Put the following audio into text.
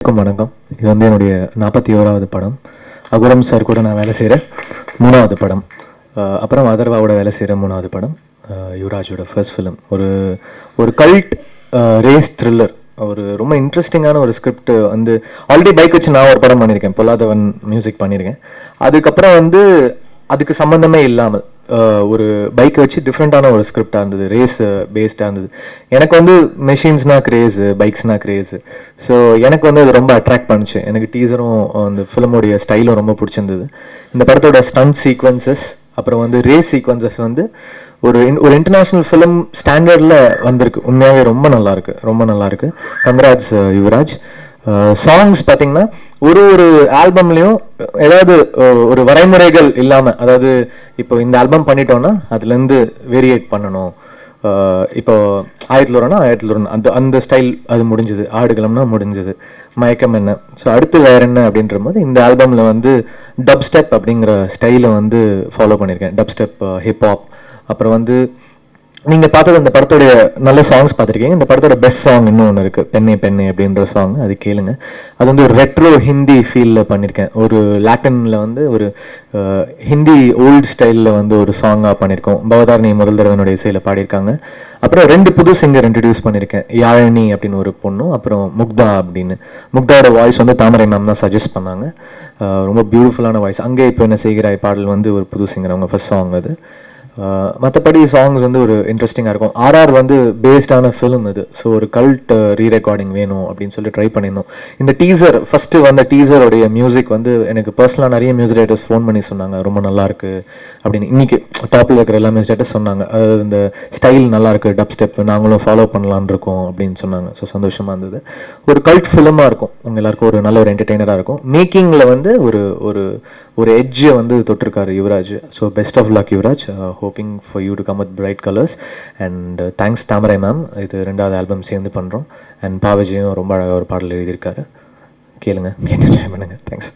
எல்லாருக்கும் வணக்கம். இது வந்து என்னுடைய 41வது படம். அகுரம் சார் கூட நான் வேலை செய்கிற 3வது படம். அப்புறம் அதர்வாவோட வேலை செய்கிற 3வது படம். யுவராஜோட ஃபர்ஸ்ட் ஃபிலிம். ஒரு கல்ட் ரேஸ் த்ரில்லர். ஒரு ரொம்ப இன்ட்ரெஸ்டிங்கான ஒரு ஸ்கிரிப்ட் வந்து ஆல்ரெடி பைக் வச்சு நான் ஒரு படம் பண்ணியிருக்கேன். பொல்லாதவன் மியூசிக் பண்ணியிருக்கேன். அதுக்கப்புறம் வந்து அதுக்கு சம்மந்தமே இல்லாமல் ஒரு பைக்கை வச்சு டிஃப்ரெண்ட்டான ஒரு ஸ்கிரிப்டாக இருந்தது. ரேஸ் பேஸ்டாக இருந்தது. எனக்கு வந்து மெஷின்ஸ்னால் கிரேஸு, பைக்ஸ்னால் கிரேஸு. ஸோ எனக்கு வந்து அது ரொம்ப அட்ராக்ட் பண்ணுச்சு. எனக்கு டீசரும் அந்த ஃபிலிமோடைய ஸ்டைலும் ரொம்ப பிடிச்சிருந்தது. இந்த படத்தோட ஸ்டண்ட் சீக்வன்சஸ் அப்புறம் வந்து ரேஸ் சீக்வன்சஸ் வந்து ஒரு இன்டர்நேஷ்னல் ஃபிலிம் ஸ்டாண்டர்டில் வந்திருக்கு. உண்மையாகவே ரொம்ப நல்லாயிருக்கு. கங்க்ராட்ஸ் யுவராஜ். சாங்ஸ் பார்த்தீங்கன்னா ஒரு ஆல்பம்லேயும் ஏதாவது ஒரு வரைமுறைகள் இல்லாமல், அதாவது இப்போ இந்த ஆல்பம் பண்ணிட்டோன்னா அதுலேருந்து வேரியேட் பண்ணணும். இப்போ 1001 அந்த ஸ்டைல் அது முடிஞ்சது. ஆடுகளம்னா முடிஞ்சது. மயக்கம் என்ன, ஸோ அடுத்து வேற என்ன அப்படின்ற போது இந்த ஆல்பமில் வந்து டப் ஸ்டெப் அப்படிங்கிற ஸ்டைலை வந்து ஃபாலோ பண்ணியிருக்கேன். Dub step, hip hop. அப்புறம் வந்து நீங்கள் பார்த்தது இந்த படத்தோடைய நல்ல சாங்ஸ் பார்த்துருக்கீங்க. இந்த படத்தோட பெஸ்ட் சாங் இன்னும் ஒன்று இருக்குது, பெண்ணே பெண்ணே அப்படின்ற சாங். அது கேளுங்க. அது வந்து ஒரு ரெட்ரோ ஹிந்தி ஃபீலில் பண்ணியிருக்கேன். ஒரு லாட்டினில் வந்து ஒரு ஹிந்தி ஓல்டு ஸ்டைலில் வந்து ஒரு சாங்காக பண்ணியிருக்கோம். பவதாரணி முதல் தடவையினுடைய இசையில் பாடியிருக்காங்க. அப்புறம் 2 புது சிங்கர் இன்ட்ரடியூஸ் பண்ணியிருக்கேன். யாழினி அப்படின்னு ஒரு பொண்ணும், அப்புறம் முக்தா அப்படின்னு. முக்தாவோட வாய்ஸ் வந்து தாமரை மேம் தான் சஜஸ்ட் பண்ணாங்க. ரொம்ப பியூட்டிஃபுல்லான வாய்ஸ். அங்கே இப்போ என்ன செய்கிறாய் பாடல் வந்து ஒரு புது சிங்கர், அவங்க ஃபர்ஸ்ட் சாங் அது. மற்றபடி சாங்ஸ் வந்து ஒரு இன்ட்ரெஸ்டிங்காக இருக்கும். ஆர்ஆர் வந்து பேஸ்டான ஃபிலிம் இது. ஸோ ஒரு கல்ட் ரீரெக்கார்டிங் வேணும் அப்படின்னு சொல்லி ட்ரை பண்ணியிருந்தோம். இந்த டீசர் ஃபஸ்ட்டு வந்த டீசருடைய மியூசிக் வந்து எனக்கு பர்சனலாக நிறைய மியூசிக் ரைட்டர்ஸ் ஃபோன் பண்ணி சொன்னாங்க ரொம்ப நல்லாயிருக்கு அப்படின்னு. இன்றைக்கி டாப்பில் இருக்கிற எல்லா மியூசிக் ரைட்டர்ஸ் சொன்னாங்க அதாவது இந்த ஸ்டைல் நல்லாயிருக்கு, டப் ஸ்டெப் நாங்களும் ஃபாலோ பண்ணலான் இருக்கோம் அப்படின்னு சொன்னாங்க. ஸோ சந்தோஷமாக இருந்தது. ஒரு கல்ட் ஃபிலிமாக இருக்கும். உங்கள் எல்லாருக்கும் ஒரு நல்ல ஒரு என்டர்டெய்னராக இருக்கும். மேக்கிங்கில் வந்து ஒரு எட்ஜை வந்து தொட்டிருக்காரு Yuvraj. So best of luck Yuvraj. Hoping for you to come with bright colours. And thanks Thamarai ma'am. இது 2வது ஆல்பம் சேர்ந்து பண்ணுறோம். அண்ட் பாவஜியும் ரொம்ப அழகாக ஒரு பாடல் எழுதியிருக்காரு. கேளுங்க, கேட்டு என்ஜாய் பண்ணுங்கள். தேங்க்ஸ்.